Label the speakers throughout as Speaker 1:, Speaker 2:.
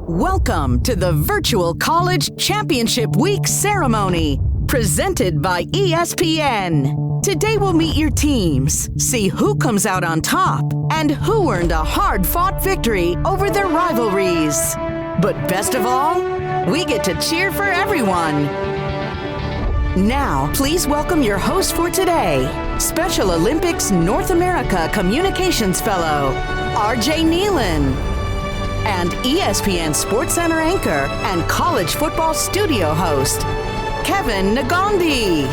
Speaker 1: Welcome to the Virtual College Championship Week ceremony, presented by ESPN. Today we'll meet your teams, see who comes out on top, and who earned a hard-fought victory over their rivalries. But best of all, we get to cheer for everyone. Now, please welcome your host for today, Special Olympics North America Communications Fellow, RJ Nealon, and ESPN SportsCenter anchor and college football studio host, Kevin Nagandi.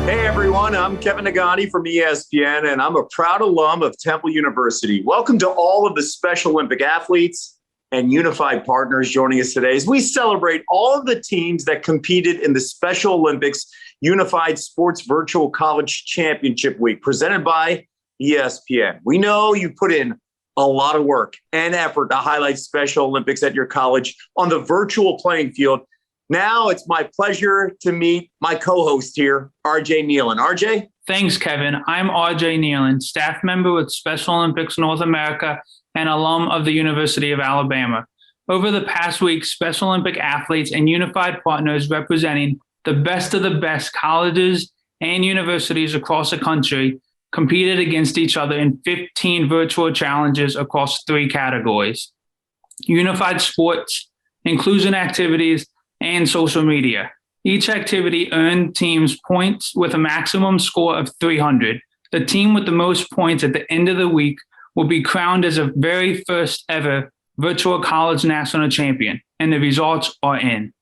Speaker 2: Hey everyone, I'm Kevin Nagandi from ESPN, and I'm a proud alum of Temple University. Welcome to all of the Special Olympic athletes and unified partners joining us today as we celebrate all of the teams that competed in the Special Olympics Unified Sports Virtual College Championship Week, presented by ESPN. We know you put in a lot of work and effort to highlight Special Olympics at your college on the virtual playing field. Now it's my pleasure to meet my co-host here, RJ Nealon. RJ?
Speaker 3: Thanks, Kevin. I'm RJ Nealon, staff member with Special Olympics North America and alum of the University of Alabama. Over the past week, Special Olympic athletes and unified partners representing the best of the best colleges and universities across the country competed against each other in 15 virtual challenges across 3 categories: unified sports, inclusion activities, and social media. Each activity earned teams points with a maximum score of 300. The team with the most points at the end of the week will be crowned as a very first ever virtual college national champion, and the results are in.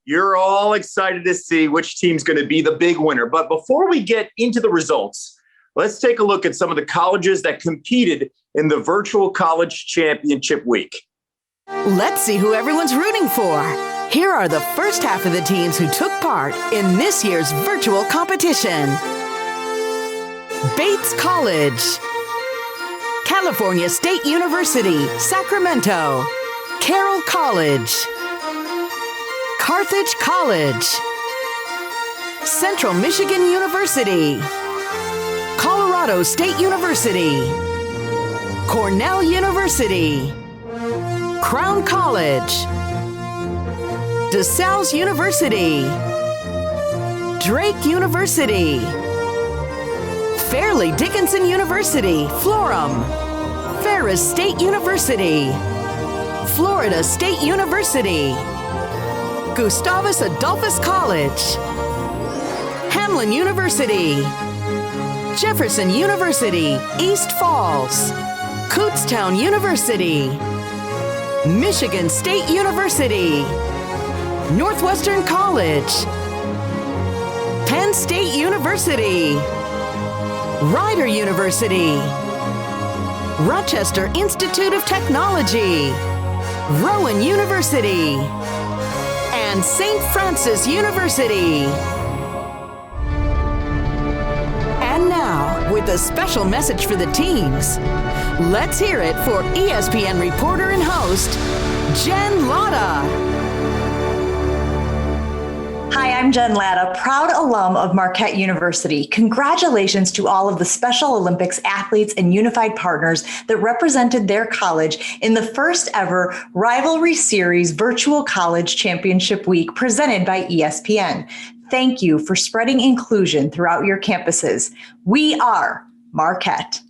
Speaker 2: You're all excited to see which team's going to be the big winner. But before we get into the results, let's take a look at some of the colleges that competed in the Virtual College Championship Week.
Speaker 1: Let's see who everyone's rooting for. Here are the first half of the teams who took part in this year's virtual competition. Bates College, California State University, Sacramento, Carroll College, Carthage College, Central Michigan University, Colorado State University, Cornell University, Crown College, DeSales University, Drake University, Fairleigh Dickinson University, Florham, Ferris State University, Florida State University, Gustavus Adolphus College, Hamlin University, Jefferson University, East Falls, Kutztown University, Michigan State University, Northwestern College, Penn State University, Rider University, Rochester Institute of Technology, Rowan University, and St. Francis University. And now, with a special message for the teams, let's hear it for ESPN reporter and host, Jen Latta.
Speaker 4: Hi, I'm Jen Latta, proud alum of Marquette University. Congratulations to all of the Special Olympics athletes and unified partners that represented their college in the first ever Rivalry Series Virtual College Championship Week presented by ESPN. Thank you for spreading inclusion throughout your campuses. We are Marquette.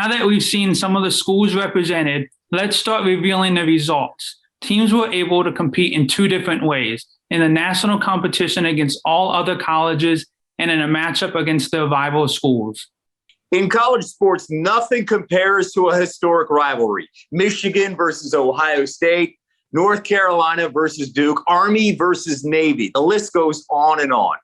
Speaker 3: Now that we've seen some of the schools represented, let's start revealing the results. Teams were able to compete in two different ways: in the national competition against all other colleges and in a matchup against their rival schools.
Speaker 2: In college sports, nothing compares to a historic rivalry. Michigan versus Ohio State, North Carolina versus Duke, Army versus Navy. The list goes on and on.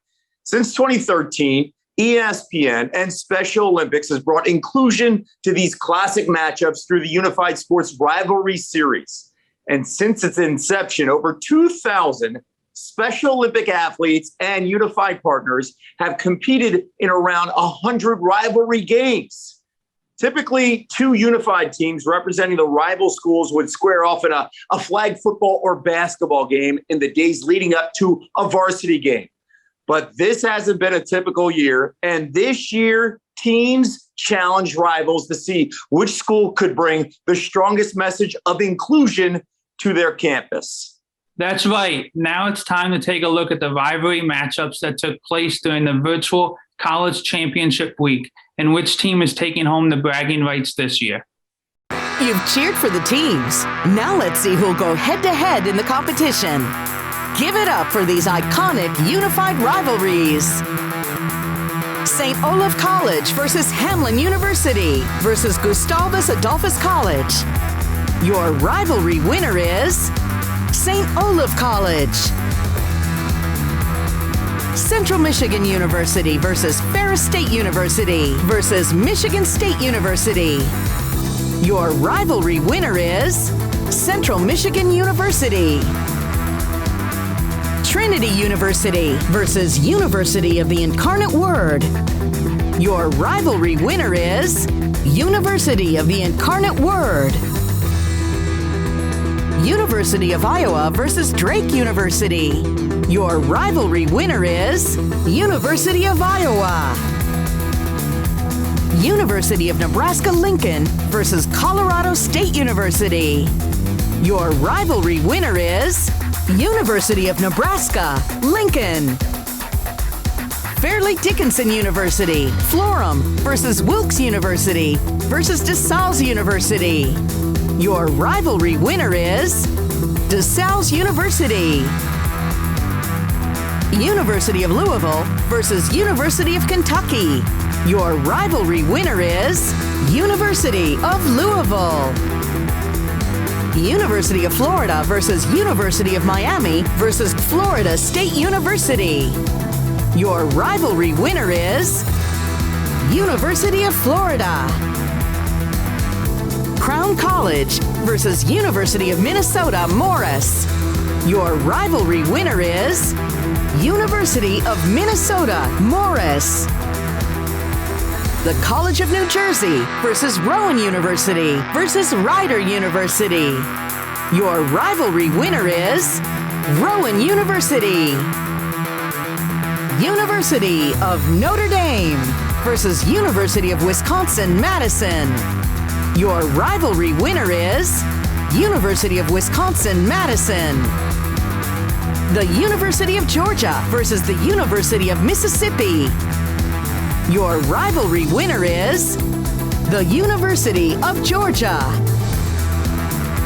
Speaker 2: Since 2013, ESPN and Special Olympics has brought inclusion to these classic matchups through the Unified Sports Rivalry Series. And since its inception, over 2,000 Special Olympic athletes and unified partners have competed in around 100 rivalry games. Typically, two unified teams representing the rival schools would square off in a flag football or basketball game in the days leading up to a varsity game. But this hasn't been a typical year. And this year, teams challenge rivals to see which school could bring the strongest message of inclusion to their campus.
Speaker 3: That's right. Now it's time to take a look at the rivalry matchups that took place during the virtual college championship week and which team is taking home the bragging rights this year.
Speaker 1: You've cheered for the teams. Now let's see who'll go head-to-head in the competition. Give it up for these iconic unified rivalries. St. Olaf College versus Hamline University versus Gustavus Adolphus College. Your rivalry winner is St. Olaf College. Central Michigan University versus Ferris State University versus Michigan State University. Your rivalry winner is Central Michigan University. Trinity University versus University of the Incarnate Word. Your rivalry winner is University of the Incarnate Word. University of Iowa versus Drake University. Your rivalry winner is University of Iowa. University of Nebraska-Lincoln versus Colorado State University. Your rivalry winner is University of Nebraska-Lincoln. Fairleigh Dickinson University, Florham versus Wilkes University versus DeSales University. Your rivalry winner is DeSales University. University of Louisville versus University of Kentucky. Your rivalry winner is University of Louisville. University of Florida versus University of Miami versus Florida State University. Your rivalry winner is University of Florida. Crown College versus University of Minnesota Morris. Your rivalry winner is University of Minnesota Morris. The College of New Jersey versus Rowan University versus Rider University. Your rivalry winner is Rowan University. University of Notre Dame versus University of Wisconsin-Madison. Your rivalry winner is University of Wisconsin-Madison. The University of Georgia versus the University of Mississippi. Your rivalry winner is the University of Georgia.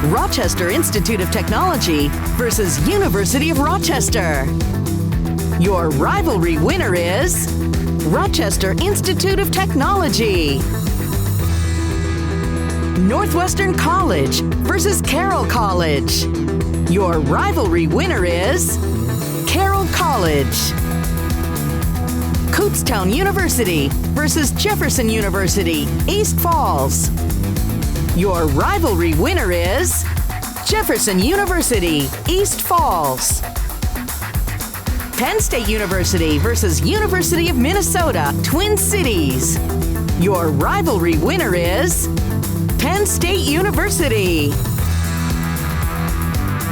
Speaker 1: Rochester Institute of Technology versus University of Rochester. Your rivalry winner is Rochester Institute of Technology. Northwestern College versus Carroll College. Your rivalry winner is Carroll College. Kutztown University versus Jefferson University, East Falls. Your rivalry winner is Jefferson University, East Falls. Penn State University versus University of Minnesota, Twin Cities. Your rivalry winner is Penn State University.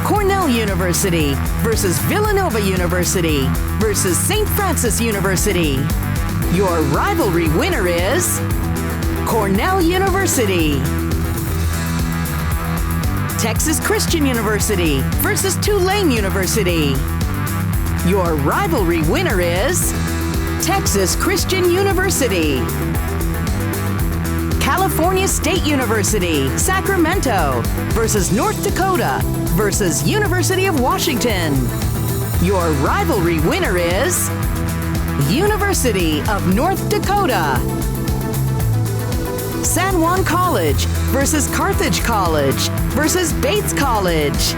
Speaker 1: Cornell University versus Villanova University versus St. Francis University. Your rivalry winner is Cornell University. Texas Christian University versus Tulane University. Your rivalry winner is Texas Christian University. California State University, Sacramento versus North Dakota versus University of Washington. Your rivalry winner is University of North Dakota. San Juan College versus Carthage College versus Bates College.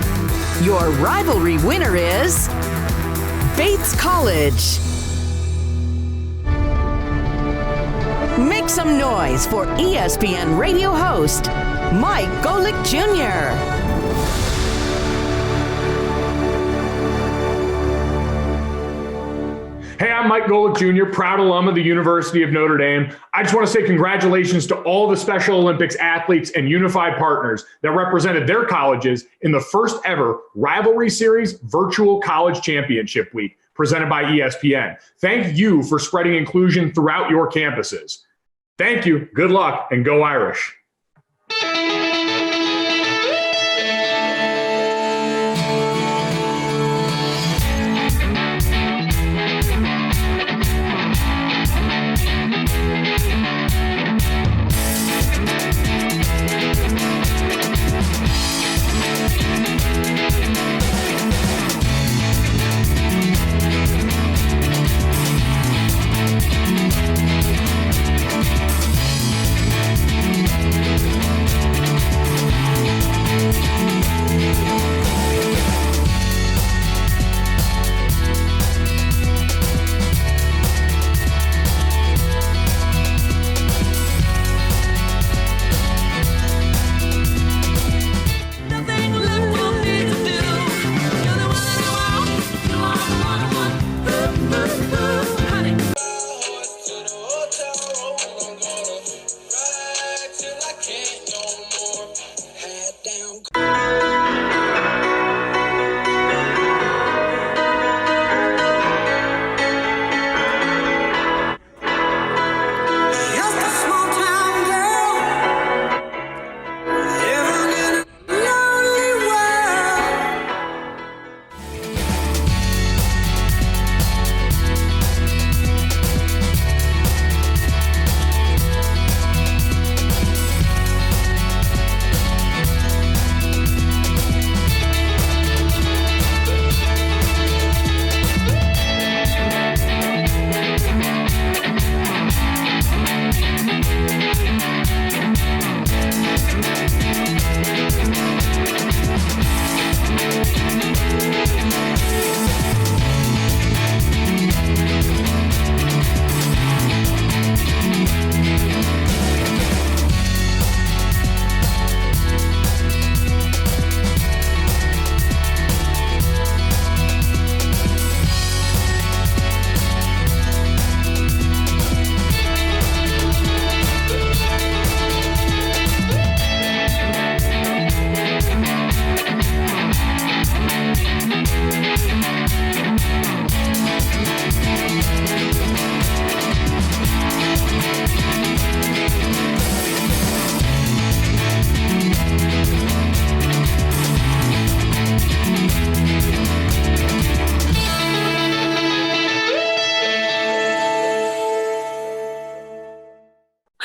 Speaker 1: Your rivalry winner is Bates College. Make some noise for ESPN radio host Mike Golick Jr.
Speaker 5: Hey, I'm Mike Golick Jr., proud alum of the University of Notre Dame. I just want to say congratulations to all the Special Olympics athletes and unified partners that represented their colleges in the first ever Rivalry Series Virtual College Championship Week presented by ESPN. Thank you for spreading inclusion throughout your campuses. Thank you, good luck, and go Irish.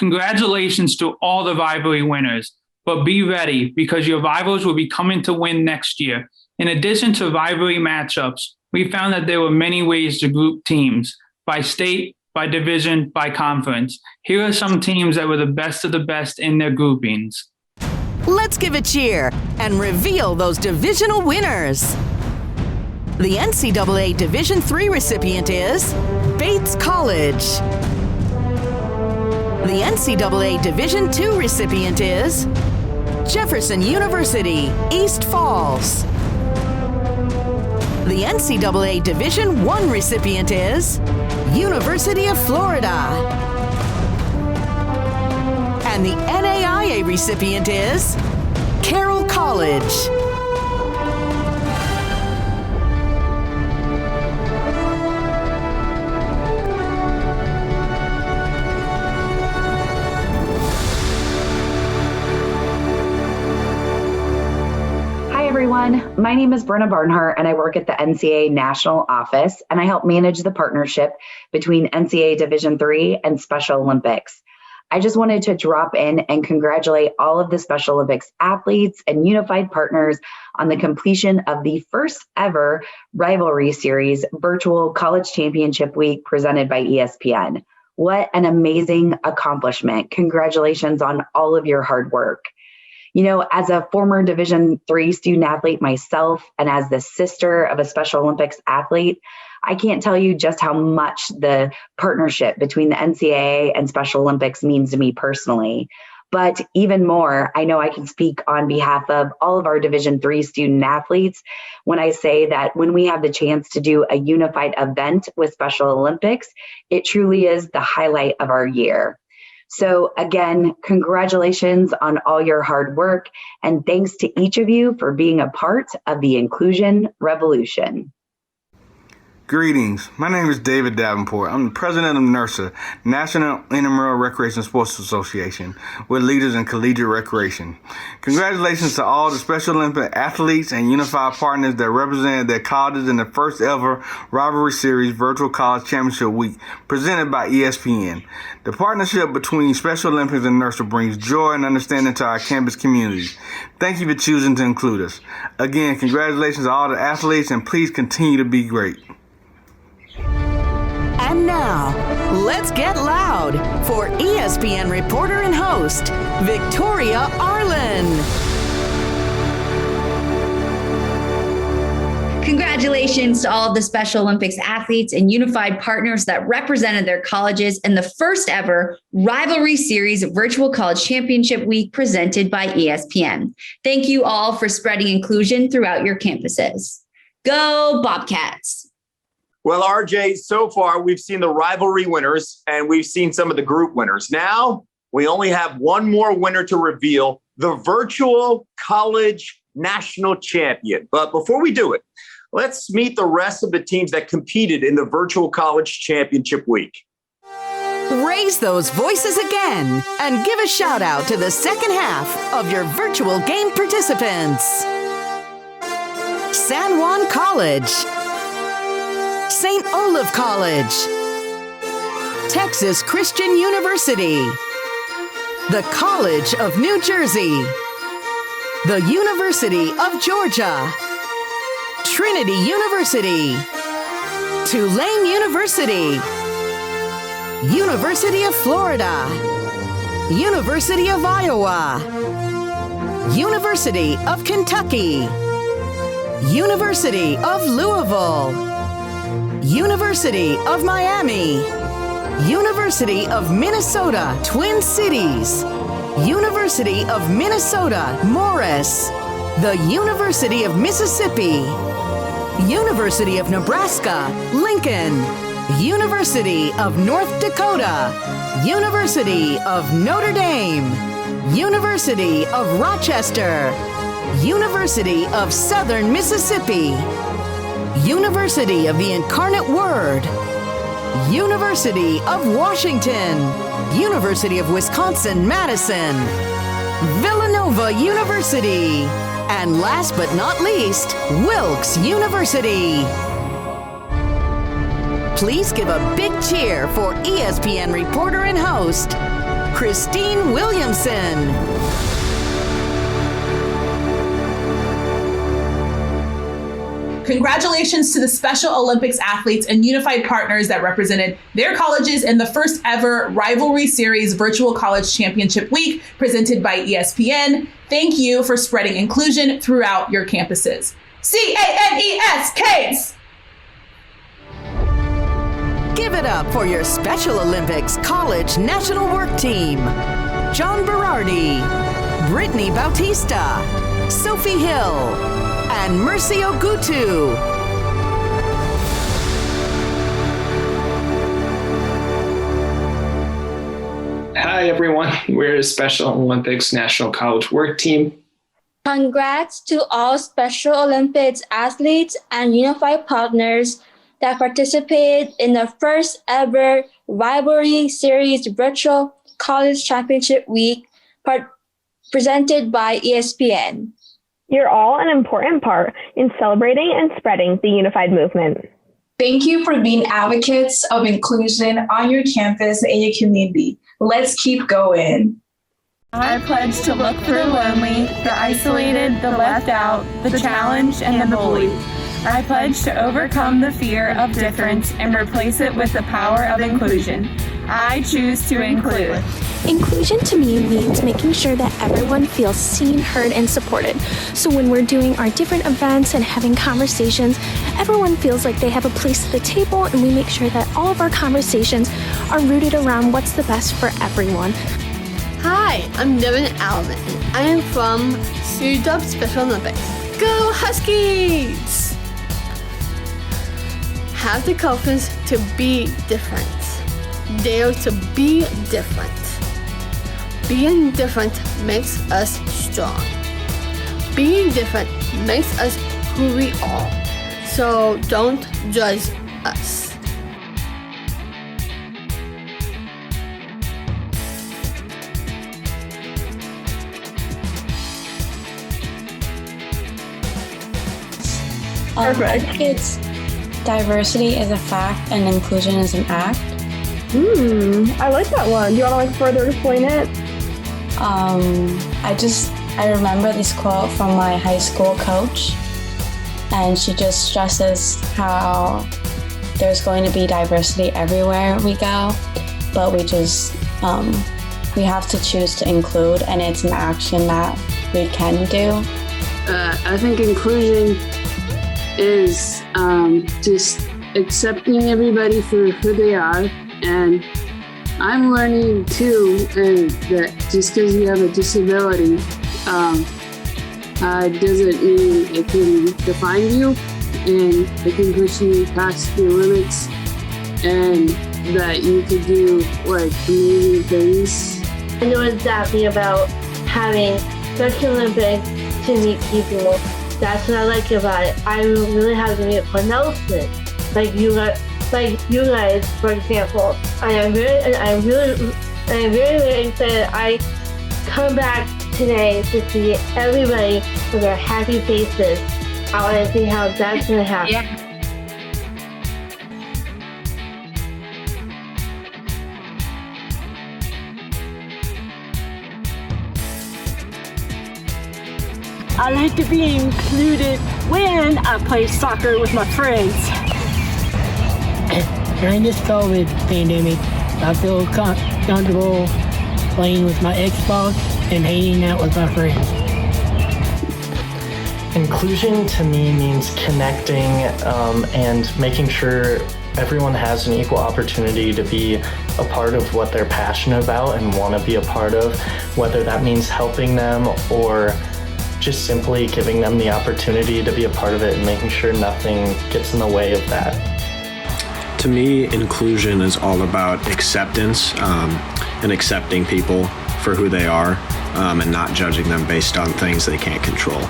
Speaker 3: Congratulations to all the rivalry winners, but be ready because your rivals will be coming to win next year. In addition to rivalry matchups, we found that there were many ways to group teams by state, by division, by conference. Here are some teams that were the best of the best in their groupings.
Speaker 1: Let's give a cheer and reveal those divisional winners. The NCAA Division III recipient is Bates College. The NCAA Division II recipient is Jefferson University, East Falls. The NCAA Division I recipient is University of Florida. And the NAIA recipient is Carroll College.
Speaker 6: Everyone, my name is Brenna Barnhart and I work at the NCAA National Office and I help manage the partnership between NCAA Division III and Special Olympics. I just wanted to drop in and congratulate all of the Special Olympics athletes and unified partners on the completion of the first ever rivalry series virtual college championship week presented by ESPN. What an amazing accomplishment. Congratulations on all of your hard work. You know, as a former Division III student athlete myself, and as the sister of a Special Olympics athlete, I can't tell you just how much the partnership between the NCAA and Special Olympics means to me personally. But even more, I know I can speak on behalf of all of our Division III student athletes when I say that when we have the chance to do a unified event with Special Olympics, it truly is the highlight of our year. So again, congratulations on all your hard work, and thanks to each of you for being a part of the inclusion revolution.
Speaker 7: Greetings. My name is David Davenport. I'm the president of NERSA, National Intramural Recreation Sports Association, with leaders in collegiate recreation. Congratulations to all the Special Olympic athletes and unified partners that represented their colleges in the first ever rivalry series virtual college championship week presented by ESPN. The partnership between Special Olympics and NERSA brings joy and understanding to our campus communities. Thank you for choosing to include us. Again, congratulations to all the athletes, and please continue to be great.
Speaker 1: And now, let's get loud for ESPN reporter and host, Victoria Arlen.
Speaker 8: Congratulations to all of the Special Olympics athletes and unified partners that represented their colleges in the first ever rivalry series virtual college championship week presented by ESPN. Thank you all for spreading inclusion throughout your campuses. Go Bobcats!
Speaker 2: Well, RJ, so far we've seen the rivalry winners and we've seen some of the group winners. Now we only have one more winner to reveal, the virtual college national champion. But before we do it, let's meet the rest of the teams that competed in the virtual college championship week.
Speaker 1: Raise those voices again and give a shout out to the second half of your virtual game participants. San Juan College, St. Olaf College, Texas Christian University, the College of New Jersey, the University of Georgia, Trinity University, Tulane University, University of Florida, University of Iowa, University of Kentucky, University of Louisville, University of Miami, University of Minnesota, Twin Cities, University of Minnesota, Morris, the University of Mississippi, University of Nebraska, Lincoln, University of North Dakota, University of Notre Dame, University of Rochester, University of Southern Mississippi, University of the Incarnate Word, University of Washington, University of Wisconsin-Madison, Villanova University, and last but not least, Wilkes University. Please give a big cheer for ESPN reporter and host, Christine Williamson.
Speaker 9: Congratulations to the Special Olympics athletes and unified partners that represented their colleges in the first ever rivalry series virtual college championship week presented by ESPN. Thank you for spreading inclusion throughout your campuses. CANES, Canes!
Speaker 1: Give it up for your Special Olympics College National Work Team. John Berardi, Brittany Bautista, Sophie Hill, and Mercy Ogutu.
Speaker 10: Hi, everyone. We're the Special Olympics National College Work Team.
Speaker 11: Congrats to all Special Olympics athletes and unified partners that participated in the first ever rivalry series virtual college championship week presented by ESPN.
Speaker 12: You're all an important part in celebrating and spreading the unified movement. Thank you for being advocates of inclusion on your campus and your community. Let's keep going.
Speaker 13: I pledge to look for the lonely, the isolated, the left out, the challenged, and the bullied. I pledge to overcome the fear of difference and replace it with the power of inclusion. I choose to include.
Speaker 14: Inclusion to me means making sure that everyone feels seen, heard, and supported. So when we're doing our different events and having conversations, everyone feels like they have a place at the table, and we make sure that all of our conversations are rooted around what's the best for everyone.
Speaker 15: Hi, I'm Devin Alvin, and I am from SUDUB Special Olympics. Go Huskies! Have the confidence to be different. Dare to be different. Being different makes us strong. Being different makes us who we are. So don't judge us.
Speaker 16: I think it's diversity is a fact and inclusion is an act.
Speaker 17: I like that one. Do you want to further explain it?
Speaker 16: I remember this quote from my high school coach, and she just stresses how there's going to be diversity everywhere we go, but we have to choose to include, and it's an action that we can do.
Speaker 18: I think inclusion is just accepting everybody for who they are, and I'm learning too that just because you have a disability doesn't mean it can define you, and it can push you past your limits, and that you can do amazing things.
Speaker 11: I know exactly about having Special Olympics to meet people. That's what I like about it. I really have to meet one else's. Like you guys, for example. I'm very excited. I come back today to see everybody with their happy faces. I want to see how that's going to happen. Yeah.
Speaker 19: I like to be included when I play soccer with my friends.
Speaker 20: During this COVID pandemic, I feel comfortable playing with my Xbox and hanging out with my friends.
Speaker 21: Inclusion to me means connecting and making sure everyone has an equal opportunity to be a part of what they're passionate about and want to be a part of, whether that means helping them or just simply giving them the opportunity to be a part of it and making sure nothing gets in the way of that.
Speaker 22: To me, inclusion is all about acceptance and accepting people for who they are and not judging them based on things they can't control.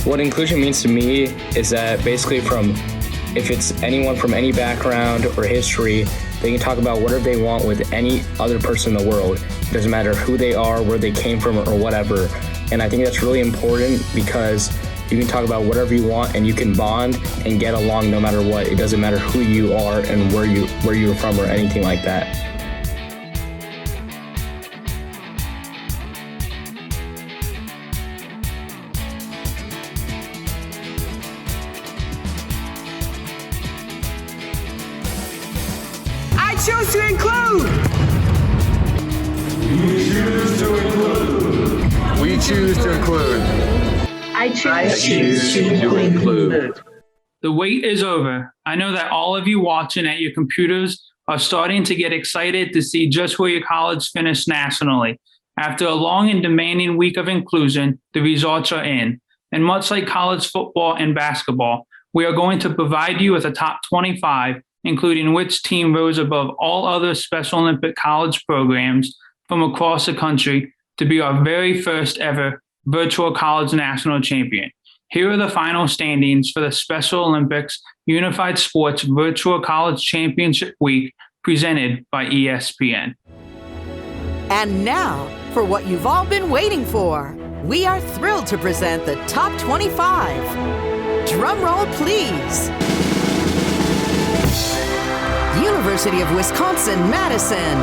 Speaker 23: What inclusion means to me is that basically if it's anyone from any background or history, they can talk about whatever they want with any other person in the world. It doesn't matter who they are, where they came from, or whatever. And I think that's really important because you can talk about whatever you want and you can bond and get along no matter what. It doesn't matter who you are and where you're from or anything like that.
Speaker 19: I choose to include.
Speaker 2: We choose to include. We choose to include.
Speaker 11: I
Speaker 2: choose to include.
Speaker 3: The wait is over. I know that all of you watching at your computers are starting to get excited to see just where your college finished nationally. After a long and demanding week of inclusion, the results are in. And much like college football and basketball, we are going to provide you with a top 25, including which team rose above all other Special Olympic college programs from across the country to be our very first ever virtual college national champion. Here are the final standings for the Special Olympics Unified Sports Virtual College Championship Week presented by ESPN.
Speaker 1: And now, for what you've all been waiting for, we are thrilled to present the top 25. Drum roll, please. University of Wisconsin-Madison,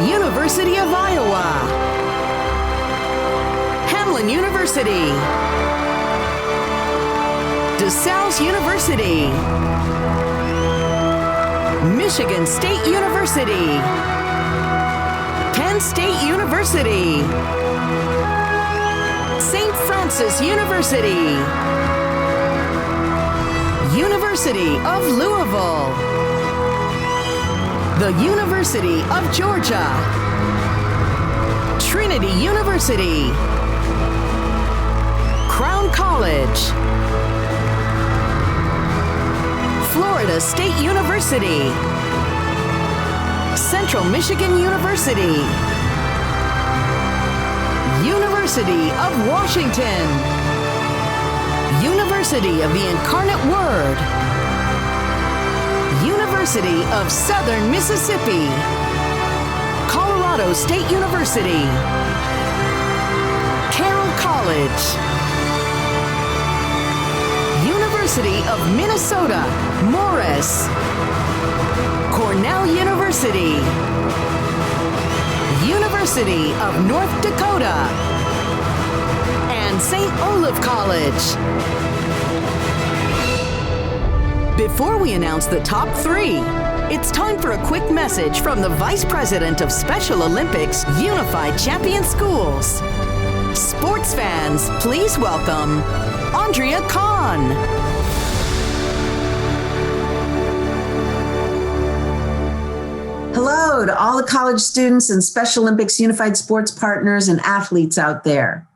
Speaker 1: University of Iowa, Hamline University, DeSales University, Michigan State University, Penn State University, St. Francis University, University of Louisville, the University of Georgia, Trinity University, Crown College, Florida State University, Central Michigan University, University of Washington, University of the Incarnate Word, University of Southern Mississippi, Colorado State University, Carroll College, University of Minnesota, Morris, Cornell University, University of North Dakota, and St. Olaf College. Before we announce the top 3, it's time for a quick message from the Vice President of Special Olympics Unified Champion Schools. Sports fans, please welcome Andrea Kahn.
Speaker 4: Hello to all the college students and Special Olympics Unified Sports partners and athletes out there.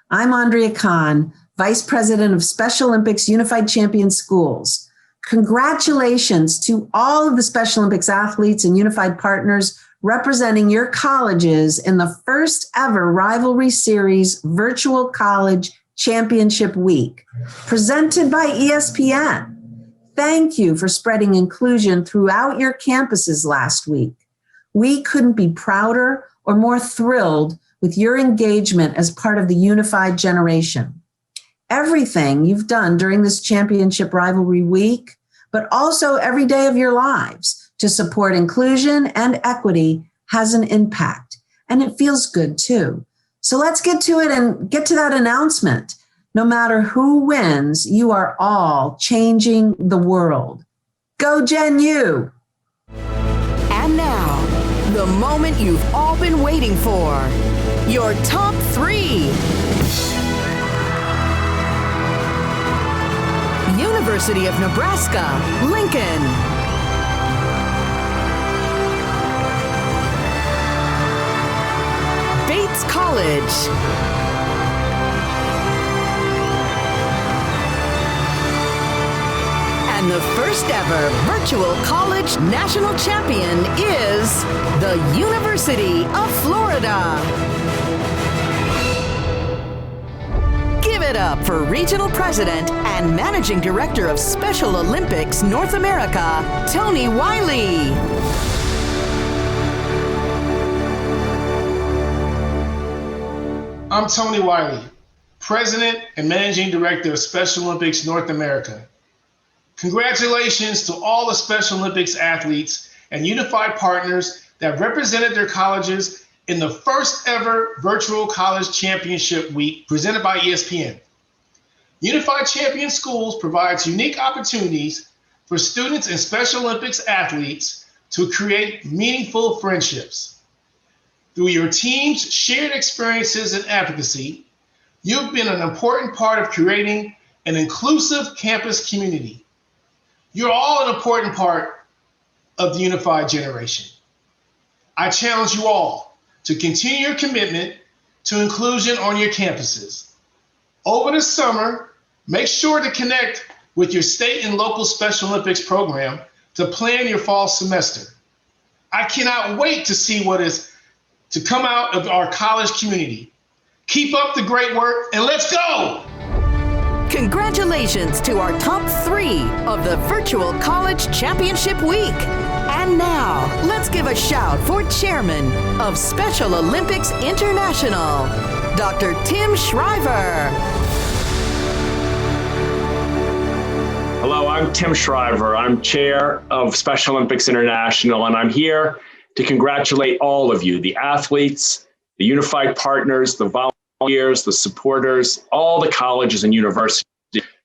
Speaker 4: I'm Andrea Kahn, Vice President of Special Olympics Unified Champion Schools. Congratulations to all of the Special Olympics athletes and unified partners representing your colleges in the first ever Rivalry Series Virtual College Championship Week, presented by ESPN. Thank you for spreading inclusion throughout your campuses last week. We couldn't be prouder or more thrilled with your engagement as part of the unified generation. Everything you've done during this championship rivalry week, but also every day of your lives to support inclusion and equity has an impact, and it feels good too. So let's get to it and get to that announcement. No matter who wins, you are all changing the world. Go Gen U!
Speaker 1: And now, the moment you've all been waiting for. Your top 3. University of Nebraska, Lincoln. Bates College. And the first ever virtual college national champion is the University of Florida. Give it up for Regional President and Managing Director of Special Olympics North America, Tony Wiley.
Speaker 5: I'm Tony Wiley, President and Managing Director of Special Olympics North America. Congratulations to all the Special Olympics athletes and unified partners that represented their colleges in the first ever Virtual College Championship Week presented by ESPN. Unified Champion Schools provides unique opportunities for students and Special Olympics athletes to create meaningful friendships. Through your team's shared experiences and advocacy, you've been an important part of creating an inclusive campus community. You're all an important part of the unified generation. I challenge you all to continue your commitment to inclusion on your campuses. Over the summer, make sure to connect with your state and local Special Olympics program to plan your fall semester. I cannot wait to see what is to come out of our college community. Keep up the great work and let's go!
Speaker 1: Congratulations to our top 3 of the Virtual College Championship Week. And now, let's give a shout for Chairman of Special Olympics International, Dr. Tim Shriver.
Speaker 6: Hello, I'm Tim Shriver. I'm chair of Special Olympics International, and I'm here to congratulate all of you, the athletes, the unified partners, the volunteers, the supporters, all the colleges and universities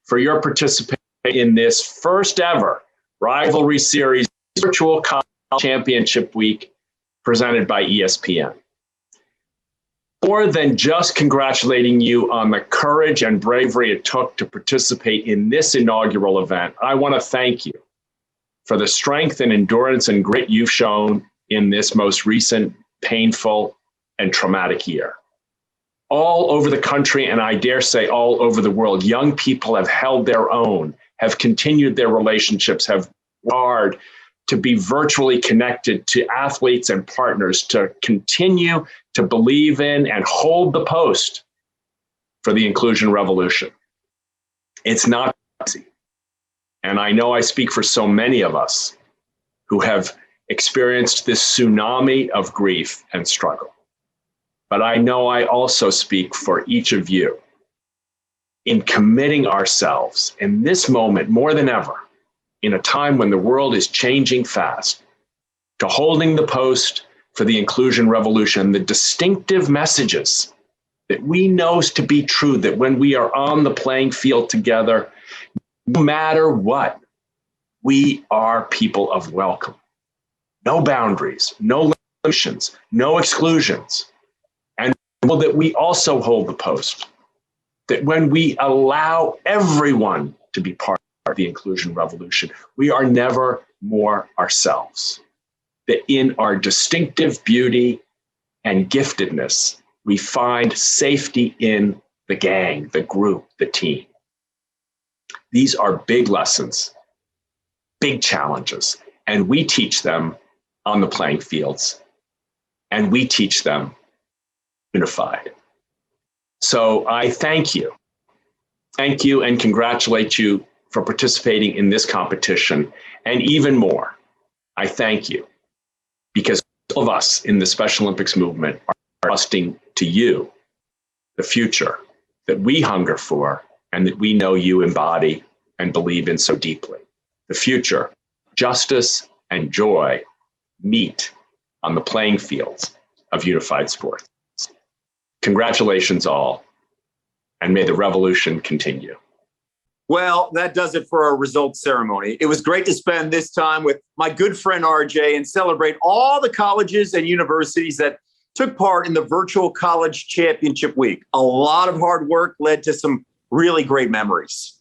Speaker 6: for your participation in this first ever rivalry series virtual college championship week presented by ESPN. More than just congratulating you on the courage and bravery it took to participate in this inaugural event, I want to thank you for the strength and endurance and grit you've shown in this most recent, painful, and traumatic year. All over the country, and I dare say all over the world, young people have held their own, have continued their relationships, have worked hard to be virtually connected to athletes and partners, to continue to believe in and hold the post for the inclusion revolution. It's not easy. And I know I speak for so many of us who have experienced this tsunami of grief and struggle. But I know I also speak for each of you in committing ourselves in this moment more than ever, in a time when the world is changing fast, to holding the post for the inclusion revolution, the distinctive messages that we know to be true, that when we are on the playing field together, no matter what, we are people of welcome. No boundaries, no limitations, no exclusions. And that we also hold the post, that when we allow everyone to be part of the inclusion revolution, we are never more ourselves. That in our distinctive beauty and giftedness, we find safety in the gang, the group, the team. These are big lessons, big challenges, and we teach them on the playing fields, and we teach them unified. So I thank you and congratulate you for participating in this competition. And even more, I thank you because all of us in the Special Olympics movement are trusting to you the future that we hunger for and that we know you embody and believe in so deeply. The future, justice and joy meet on the playing fields of unified sports. Congratulations all, and may the revolution continue.
Speaker 2: Well, that does it for our results ceremony. It was great to spend this time with my good friend RJ and celebrate all the colleges and universities that took part in the virtual college championship week. A lot of hard work led to some really great memories.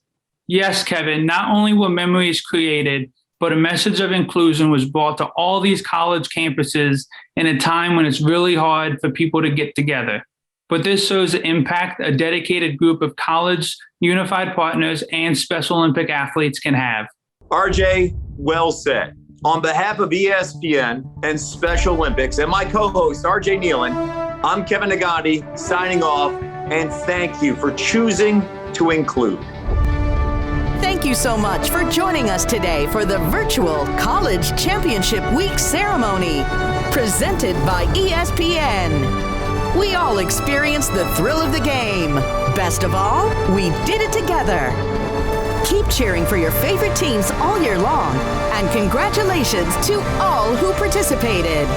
Speaker 3: Yes, Kevin, not only were memories created, but a message of inclusion was brought to all these college campuses in a time when it's really hard for people to get together. But this shows the impact a dedicated group of college unified partners and Special Olympic athletes can have.
Speaker 2: RJ, well said. On behalf of ESPN and Special Olympics and my co-host, RJ Nealon, I'm Kevin Nagandi signing off, and thank you for choosing to include.
Speaker 1: Thank you so much for joining us today for the virtual College Championship Week ceremony, presented by ESPN. We all experienced the thrill of the game. Best of all, we did it together. Keep cheering for your favorite teams all year long, and congratulations to all who participated.